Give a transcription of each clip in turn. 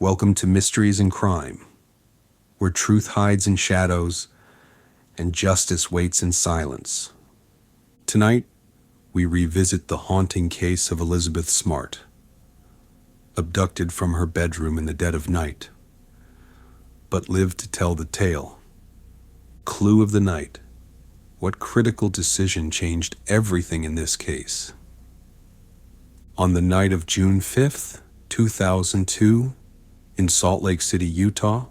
Welcome to Mysteries and Crime, where truth hides in shadows and justice waits in silence. Tonight, we revisit the haunting case of Elizabeth Smart, abducted from her bedroom in the dead of night, but lived to tell the tale. Clue of the night. What critical decision changed everything in this case? On the night of June 5th, 2002, in Salt Lake City, Utah,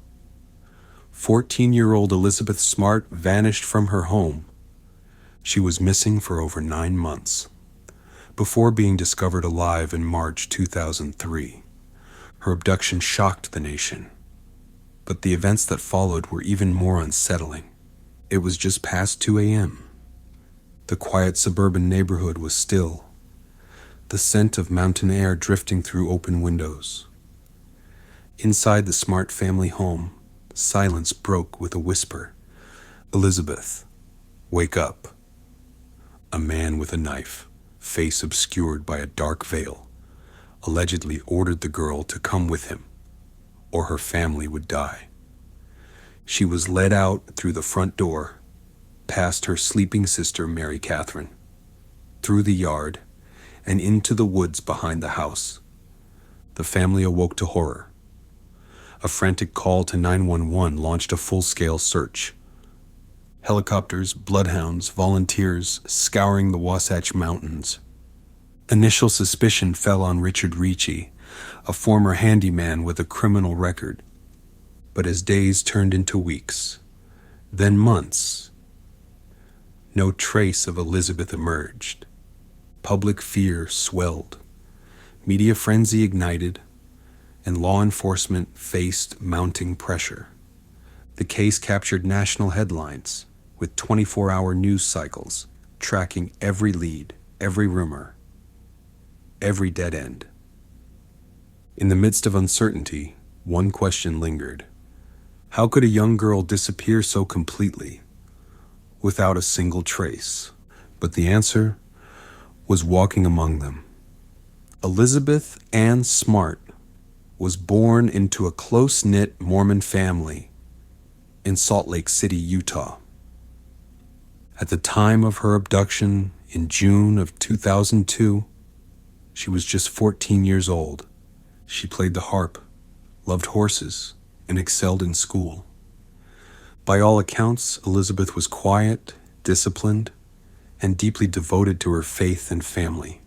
14-year-old Elizabeth Smart vanished from her home. She was missing for over 9 months, before being discovered alive in March 2003. Her abduction shocked the nation, but the events that followed were even more unsettling. It was just past 2 a.m. The quiet suburban neighborhood was still, the scent of mountain air drifting through open windows. Inside the Smart family home, silence broke with a whisper. "Elizabeth, wake up." A man with a knife, face obscured by a dark veil, allegedly ordered the girl to come with him, or her family would die. She was led out through the front door, past her sleeping sister Mary Catherine, through the yard, and into the woods behind the house. The family awoke to horror. A frantic call to 911 launched a full-scale search. Helicopters, bloodhounds, volunteers scouring the Wasatch Mountains. Initial suspicion fell on Richard Ricci, a former handyman with a criminal record. But as days turned into weeks, then months, no trace of Elizabeth emerged. Public fear swelled, media frenzy ignited, and law enforcement faced mounting pressure. The case captured national headlines, with 24-hour news cycles tracking every lead, every rumor, every dead end. In the midst of uncertainty, one question lingered. How could a young girl disappear so completely, without a single trace? But the answer was walking among them. Elizabeth Ann Smart was born into a close-knit Mormon family in Salt Lake City, Utah. At the time of her abduction in June of 2002, she was just 14 years old. She played the harp, loved horses, and excelled in school. By all accounts, Elizabeth was quiet, disciplined, and deeply devoted to her faith and family.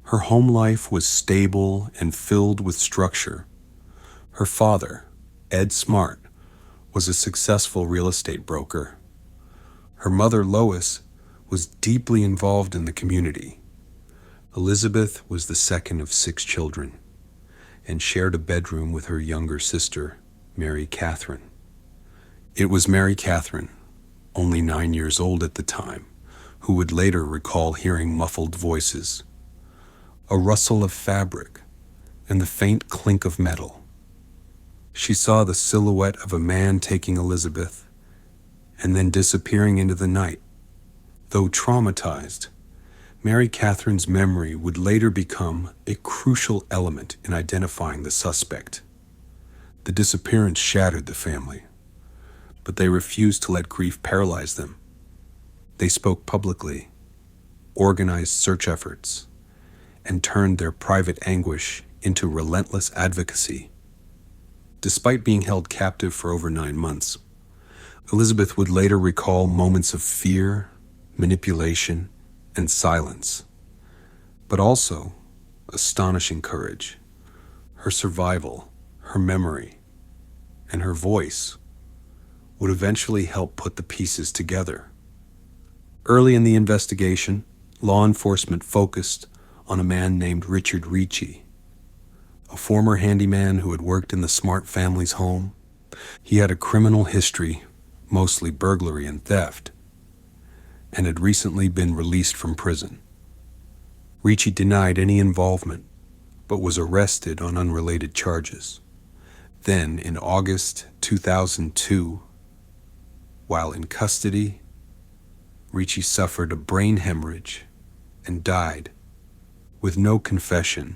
Her home life was stable and filled with structure. Her father, Ed Smart, was a successful real estate broker. Her mother, Lois, was deeply involved in the community. Elizabeth was the second of 6 children and shared a bedroom with her younger sister, Mary Catherine. It was Mary Catherine, only 9 years old at the time, who would later recall hearing muffled voices, a rustle of fabric, and the faint clink of metal. She saw the silhouette of a man taking Elizabeth and then disappearing into the night. Though traumatized, Mary Catherine's memory would later become a crucial element in identifying the suspect. The disappearance shattered the family, but they refused to let grief paralyze them. They spoke publicly, organized search efforts, and turned their private anguish into relentless advocacy. Despite being held captive for over 9 months, Elizabeth would later recall moments of fear, manipulation, and silence, but also astonishing courage. Her survival, her memory, and her voice would eventually help put the pieces together. Early in the investigation, law enforcement focused on a man named Richard Ricci, a former handyman who had worked in the Smart family's home. He had a criminal history, mostly burglary and theft, and had recently been released from prison. Ricci denied any involvement, but was arrested on unrelated charges. Then, in August 2002, while in custody, Ricci suffered a brain hemorrhage and died with no confession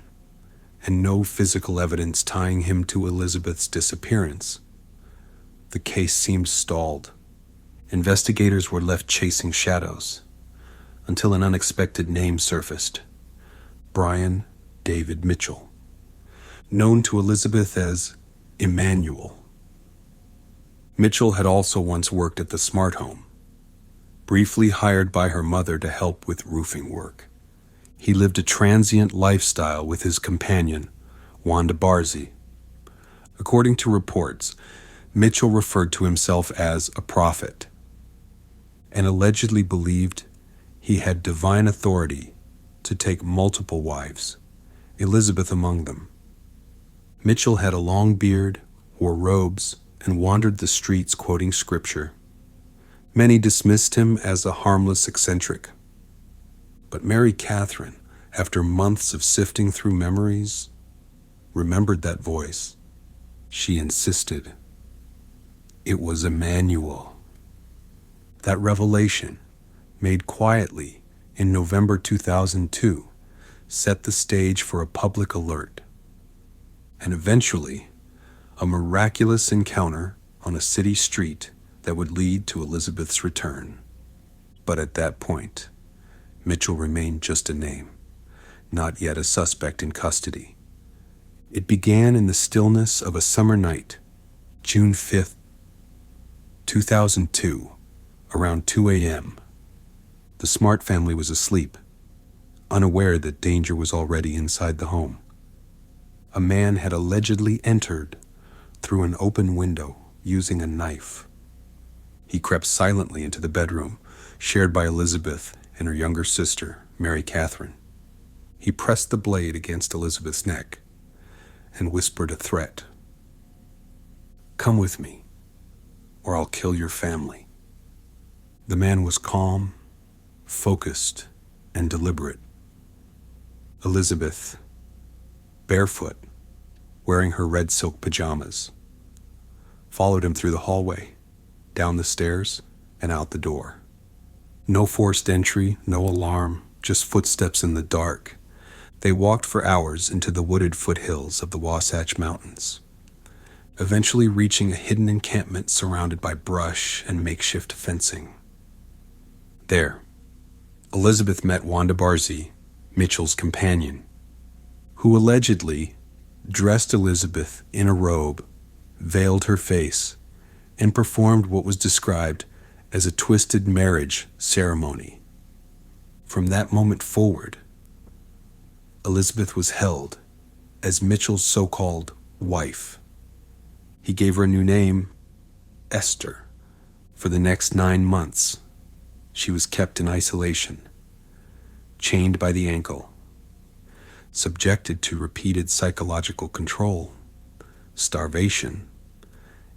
and no physical evidence tying him to Elizabeth's disappearance, the case seemed stalled. Investigators were left chasing shadows until an unexpected name surfaced: Brian David Mitchell, known to Elizabeth as Emmanuel. Mitchell had also once worked at the smart home, briefly hired by her mother to help with roofing work. He lived a transient lifestyle with his companion, Wanda Barzee. According to reports, Mitchell referred to himself as a prophet and allegedly believed he had divine authority to take multiple wives, Elizabeth among them. Mitchell had a long beard, wore robes, and wandered the streets quoting scripture. Many dismissed him as a harmless eccentric. But Mary Catherine, after months of sifting through memories, remembered that voice. She insisted. It was Emmanuel. That revelation, made quietly in November 2002, set the stage for a public alert, and eventually a miraculous encounter on a city street that would lead to Elizabeth's return. But at that point, Mitchell remained just a name, not yet a suspect in custody. It began in the stillness of a summer night, June 5th, 2002, around 2 a.m. The Smart family was asleep, unaware that danger was already inside the home. A man had allegedly entered through an open window using a knife. He crept silently into the bedroom shared by Elizabeth and her younger sister, Mary Catherine. He pressed the blade against Elizabeth's neck and whispered a threat. "Come with me, or I'll kill your family." The man was calm, focused, and deliberate. Elizabeth, barefoot, wearing her red silk pajamas, followed him through the hallway, down the stairs, and out the door. No forced entry, no alarm, just footsteps in the dark. They walked for hours into the wooded foothills of the Wasatch Mountains, eventually reaching a hidden encampment surrounded by brush and makeshift fencing. There, Elizabeth met Wanda Barzee, Mitchell's companion, who allegedly dressed Elizabeth in a robe, veiled her face, and performed what was described as a twisted marriage ceremony. From that moment forward, Elizabeth was held as Mitchell's so-called wife. He gave her a new name, Esther. For the next 9 months, she was kept in isolation, chained by the ankle, subjected to repeated psychological control, starvation,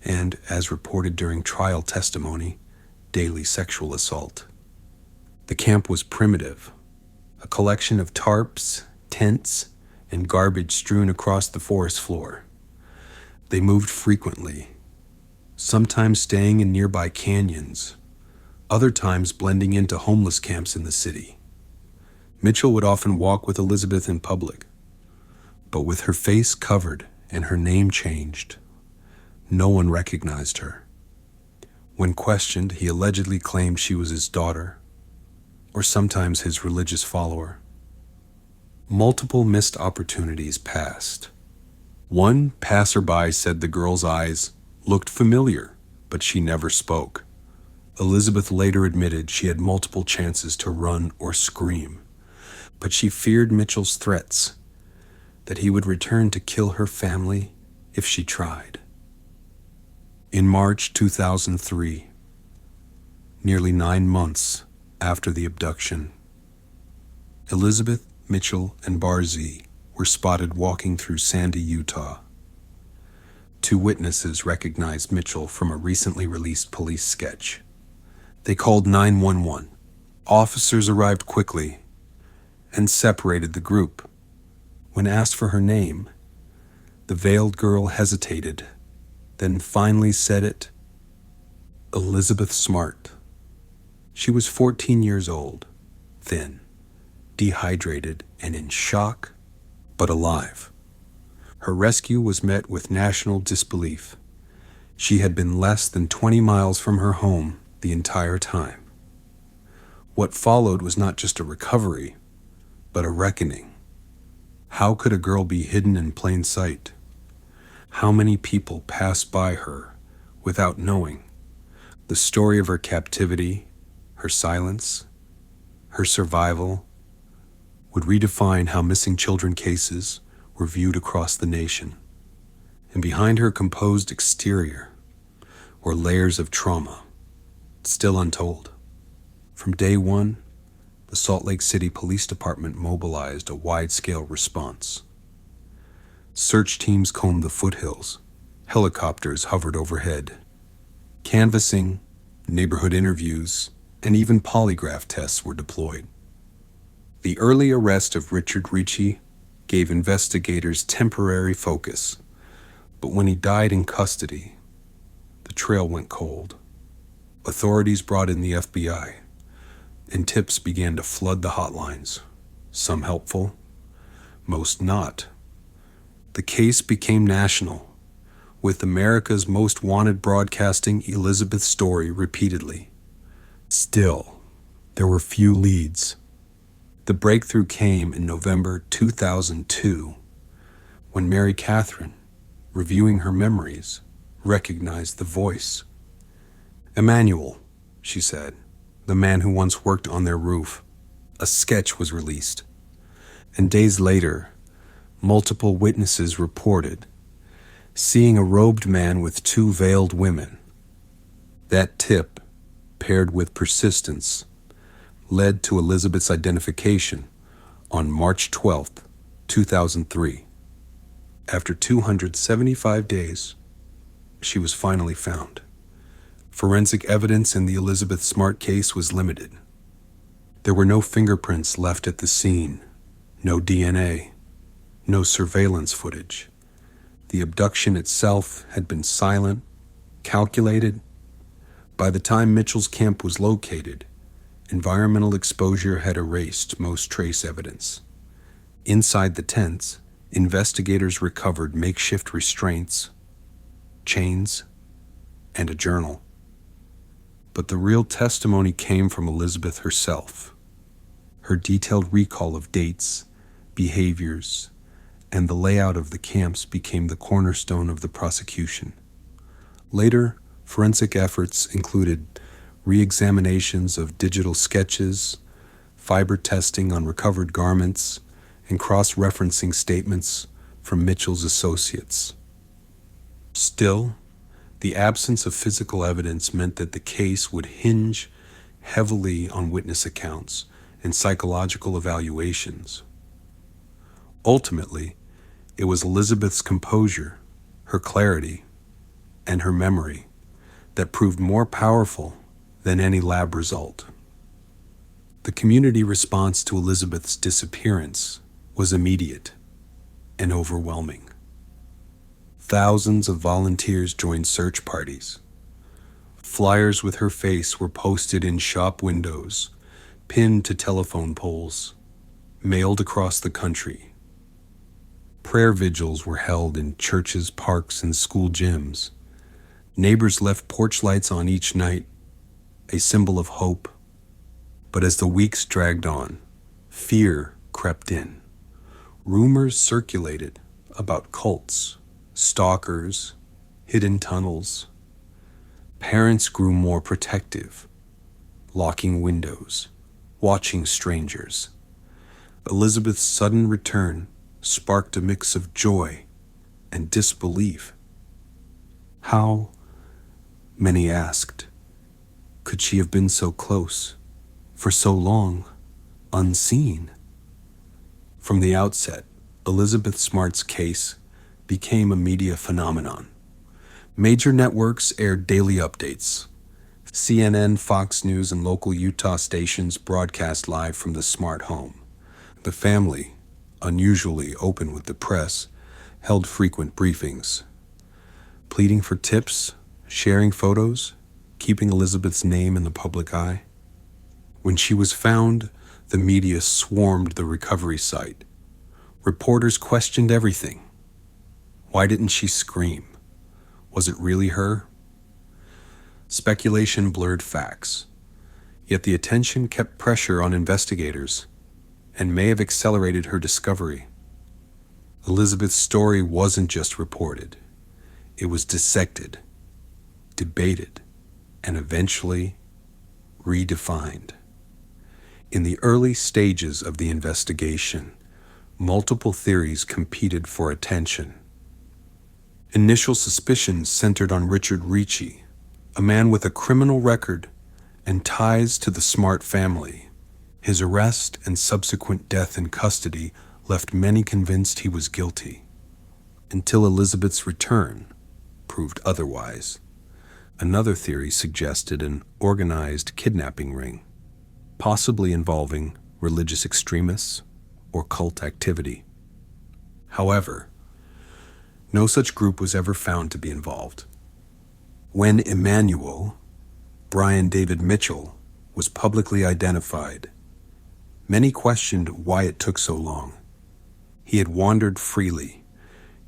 and, as reported during trial testimony, daily sexual assault. The camp was primitive, a collection of tarps, tents, and garbage strewn across the forest floor. They moved frequently, sometimes staying in nearby canyons, other times blending into homeless camps in the city. Mitchell would often walk with Elizabeth in public, but with her face covered and her name changed, no one recognized her. When questioned, he allegedly claimed she was his daughter, or sometimes his religious follower. Multiple missed opportunities passed. One passerby said the girl's eyes looked familiar, but she never spoke. Elizabeth later admitted she had multiple chances to run or scream, but she feared Mitchell's threats, that he would return to kill her family if she tried. In March 2003, nearly 9 months after the abduction, Elizabeth, Mitchell, and Barzee were spotted walking through Sandy, Utah. 2 witnesses recognized Mitchell from a recently released police sketch. They called 911. Officers arrived quickly and separated the group. When asked for her name, the veiled girl hesitated, then finally said it: Elizabeth Smart. She was 14 years old, thin, dehydrated, and in shock, but alive. Her rescue was met with national disbelief. She had been less than 20 miles from her home the entire time. What followed was not just a recovery, but a reckoning. How could a girl be hidden in plain sight? How many people passed by her without knowing? The story of her captivity, her silence, her survival would redefine how missing children cases were viewed across the nation. And behind her composed exterior were layers of trauma, still untold. From day one, the Salt Lake City Police Department mobilized a wide-scale response. Search teams combed the foothills. Helicopters hovered overhead. Canvassing, neighborhood interviews, and even polygraph tests were deployed. The early arrest of Richard Ricci gave investigators temporary focus, but when he died in custody, the trail went cold. Authorities brought in the FBI, and tips began to flood the hotlines, some helpful, most not. The case became national, with America's Most Wanted broadcasting Elizabeth's story repeatedly. Still, there were few leads. The breakthrough came in November 2002, when Mary Catherine, reviewing her memories, recognized the voice. "Emmanuel," she said, "the man who once worked on their roof." A sketch was released, and days later, multiple witnesses reported seeing a robed man with two veiled women. That tip, paired with persistence, led to Elizabeth's identification on March 12, 2003. After 275 days, she was finally found. Forensic evidence in the Elizabeth Smart case was limited. There were no fingerprints left at the scene, no DNA, no surveillance footage. The abduction itself had been silent, calculated. By the time Mitchell's camp was located, environmental exposure had erased most trace evidence. Inside the tents, investigators recovered makeshift restraints, chains, and a journal. But the real testimony came from Elizabeth herself. Her detailed recall of dates, behaviors, and the layout of the camps became the cornerstone of the prosecution. Later, forensic efforts included re-examinations of digital sketches, fiber testing on recovered garments, and cross-referencing statements from Mitchell's associates. Still, the absence of physical evidence meant that the case would hinge heavily on witness accounts and psychological evaluations. Ultimately, it was Elizabeth's composure, her clarity, and her memory that proved more powerful than any lab result. The community response to Elizabeth's disappearance was immediate and overwhelming. Thousands of volunteers joined search parties. Flyers with her face were posted in shop windows, pinned to telephone poles, mailed across the country. Prayer vigils were held in churches, parks, and school gyms. Neighbors left porch lights on each night, a symbol of hope. But as the weeks dragged on, fear crept in. Rumors circulated about cults, stalkers, hidden tunnels. Parents grew more protective, locking windows, watching strangers. Elizabeth's sudden return sparked a mix of joy and disbelief. How, many asked, could she have been so close, for so long, unseen? From the outset, Elizabeth Smart's case became a media phenomenon. Major networks aired daily updates. CNN, Fox News, and local Utah stations broadcast live from the Smart home. The family, unusually open with the press, held frequent briefings, pleading for tips, sharing photos, keeping Elizabeth's name in the public eye. When she was found, the media swarmed the recovery site. Reporters questioned everything. Why didn't she scream? Was it really her? Speculation blurred facts, yet the attention kept pressure on investigators and may have accelerated her discovery. Elizabeth's story wasn't just reported. It was dissected, debated, and eventually redefined. In the early stages of the investigation, multiple theories competed for attention. Initial suspicions centered on Richard Ricci, a man with a criminal record and ties to the Smart family. His arrest and subsequent death in custody left many convinced he was guilty, until Elizabeth's return proved otherwise. Another theory suggested an organized kidnapping ring, possibly involving religious extremists or cult activity. However, no such group was ever found to be involved. When Emmanuel, Brian David Mitchell, was publicly identified, many questioned why it took so long. He had wandered freely,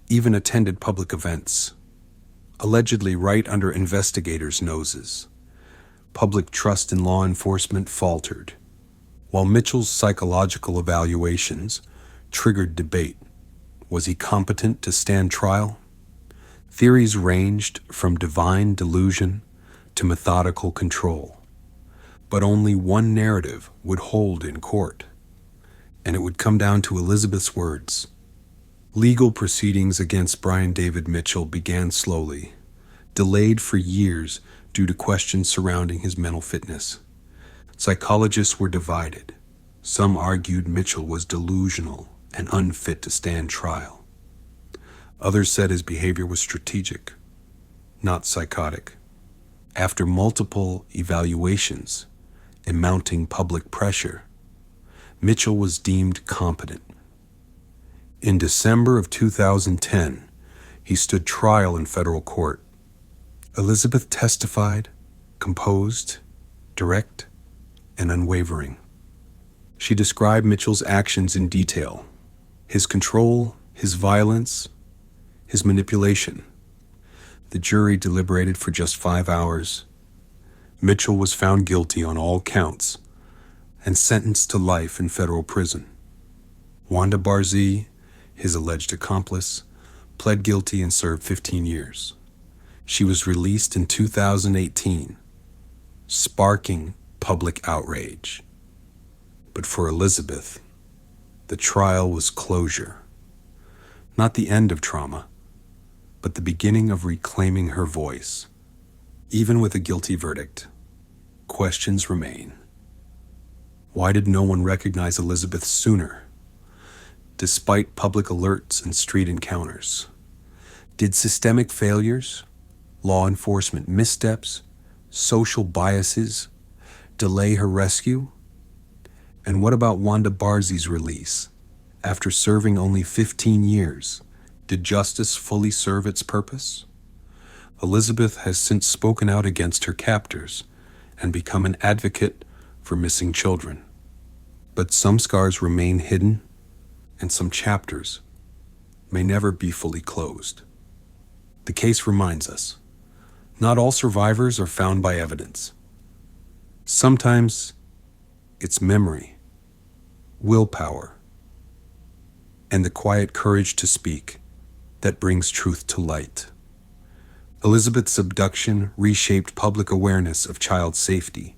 even attended public events, allegedly right under investigators' noses. Public trust in law enforcement faltered, while Mitchell's psychological evaluations triggered debate. Was he competent to stand trial? Theories ranged from divine delusion to methodical control. But only one narrative would hold in court, and it would come down to Elizabeth's words. Legal proceedings against Brian David Mitchell began slowly, delayed for years due to questions surrounding his mental fitness. Psychologists were divided. Some argued Mitchell was delusional and unfit to stand trial. Others said his behavior was strategic, not psychotic. After multiple evaluations and mounting public pressure, Mitchell was deemed competent. In December of 2010, he stood trial in federal court. Elizabeth testified, composed, direct, and unwavering. She described Mitchell's actions in detail, his control, his violence, his manipulation. The jury deliberated for just 5 hours. Mitchell was found guilty on all counts and sentenced to life in federal prison. Wanda Barzee, his alleged accomplice, pled guilty and served 15 years. She was released in 2018, sparking public outrage. But for Elizabeth, the trial was closure. Not the end of trauma, but the beginning of reclaiming her voice. Even with a guilty verdict, questions remain. Why did no one recognize Elizabeth sooner, despite public alerts and street encounters? Did systemic failures, law enforcement missteps, social biases delay her rescue? And what about Wanda Barzee's release? After serving only 15 years, did justice fully serve its purpose? Elizabeth has since spoken out against her captors and become an advocate for missing children. But some scars remain hidden, and some chapters may never be fully closed. The case reminds us, not all survivors are found by evidence. Sometimes it's memory, willpower, and the quiet courage to speak that brings truth to light. Elizabeth's abduction reshaped public awareness of child safety.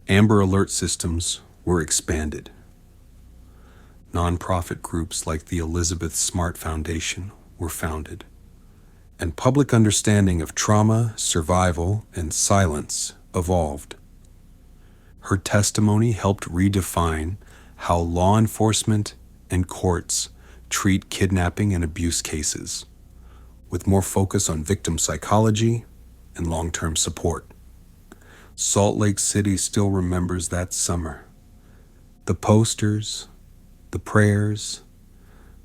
Amber Alert systems were expanded. Nonprofit groups like the Elizabeth Smart Foundation were founded, and public understanding of trauma, survival, and silence evolved. Her testimony helped redefine how law enforcement and courts treat kidnapping and abuse cases, with more focus on victim psychology and long-term support. Salt Lake City still remembers that summer. The posters, the prayers,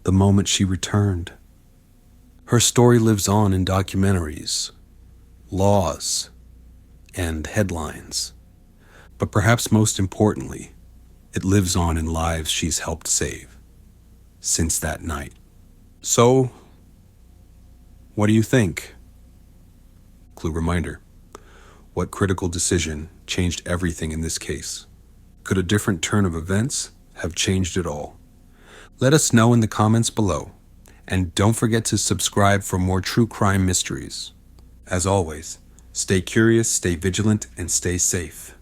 the moment she returned. Her story lives on in documentaries, laws, and headlines. But perhaps most importantly, it lives on in lives she's helped save since that night. So, What do you think? Clue reminder. What critical decision changed everything in this case? Could a different turn of events have changed it all? Let us know in the comments below. And don't forget to subscribe for more true crime mysteries. As always, stay curious, stay vigilant, and stay safe.